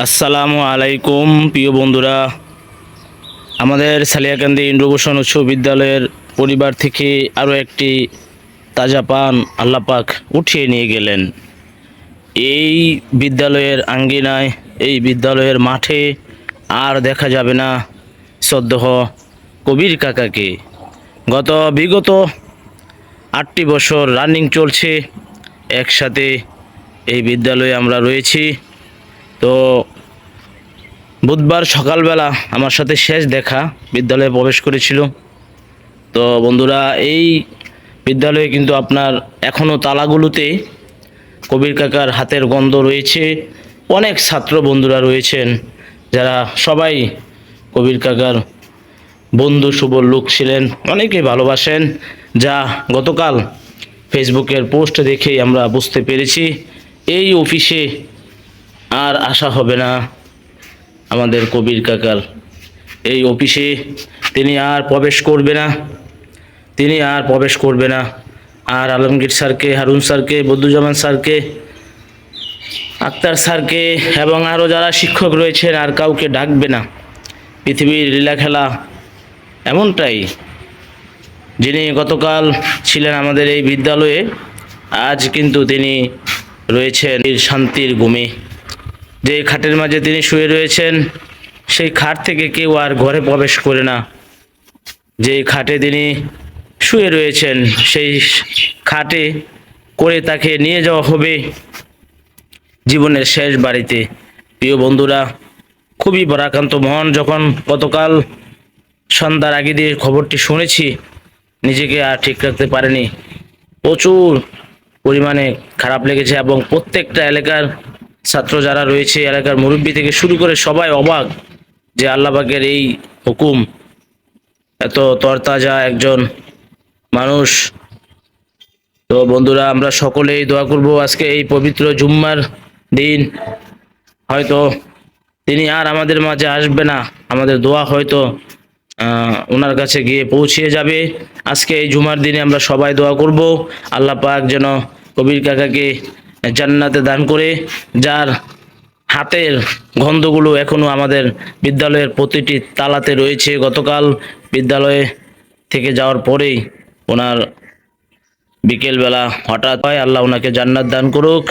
আসসালামু আলাইকুম প্রিয় বন্ধুরা। আমাদের সালিয়াকান্দি ইন্দ্রভূষণ উচ্চ বিদ্যালয়ের পরিবার থেকে আরও একটি তাজা পান আল্লাহ পাক উঠিয়ে নিয়ে গেলেন। এই বিদ্যালয়ের আঙ্গিনায়, এই বিদ্যালয়ের মাঠে আর দেখা যাবে না সদ্যহ কবির কাকাকে। বিগত 8টি বছর রানিং চলছে, একসাথে এই বিদ্যালয়ে আমরা রয়েছি। তো বুধবার সকালবেলা আমার সাথে শেষ দেখা, বিদ্যালয়ে প্রবেশ করেছিল। তো বন্ধুরা, এই বিদ্যালয়ে কিন্তু আপনার এখনও তালাগুলোতে কবির কাকার হাতের গন্ধ রয়েছে। অনেক ছাত্র বন্ধুরা রয়েছেন যারা সবাই কবির কাকার বন্ধু শুভর লোক ছিলেন, অনেকেই ভালোবাসেন, যা গতকাল ফেসবুকের পোস্ট দেখেই আমরা বুঝতে পেরেছি। এই অফিসে আর আসা হবে না আমাদের কবির কাকার। এই অফিসে তিনি আর প্রবেশ করবে না, তিনি আর প্রবেশ করবে না। আর আলমগীর স্যারকে, হারুন স্যারকে, বদুজ্জামান স্যারকে, আক্তার স্যারকে এবং আরও যারা শিক্ষক রয়েছেন আর কাউকে ডাকবে না। পৃথিবীর লীলা খেলা এমনটাই। যিনি গতকাল ছিলেন আমাদের এই বিদ্যালয়ে, আজ কিন্তু তিনি রয়েছেন শান্তির ঘুমে। যে খাটের মাঝে তিনি শুয়ে রয়েছেন, সেই খাট থেকে কেউ আর ঘরে প্রবেশ করে না। যে খাটে তিনি শুয়ে রয়েছেন, সেই খাটে করে তাকে নিয়ে যাওয়া হবে জীবনের শেষ বাড়িতে। প্রিয় বন্ধুরা, খুবই ভারাক্রান্ত মন যখন গতকাল সন্ধ্যার আগে দিয়ে খবরটি শুনেছি, নিজেকে আর ঠিক রাখতে পারেনি। প্রচুর পরিমাণে খারাপ লেগেছে এবং প্রত্যেকটা এলাকার ছাত্র যারা রয়েছে, এলাকার মুরব্বী থেকে শুরু করে সবাই অবাক যে আল্লাহ পাকের এই হুকুম, এত তরতাজা একজন মানুষ। তো বন্ধুরা, আমরা সকলেই দোয়া করব আজকে এই পবিত্র জুম্মার দিন হয়তো তিনি আর আমাদের মাঝে আসবে না, আমাদের দোয়া হয়তো ওনার কাছে গিয়ে পৌঁছিয়ে যাবে। আজকে এই জুমার দিনে আমরা সবাই দোয়া করব আল্লাহ পাক যেন কবির কাকাকে জান্নাতে দান করে, যার হাতের গন্ধগুলো এখনো আমাদের বিদ্যালয়ের প্রতিটি তালাতে রয়েছে। গতকাল বিদ্যালয়ে থেকে যাওয়ার পরেই ওনার বিকেলবেলা হঠাৎ হয়, আল্লাহ ওনাকে জান্নাত দান করুক।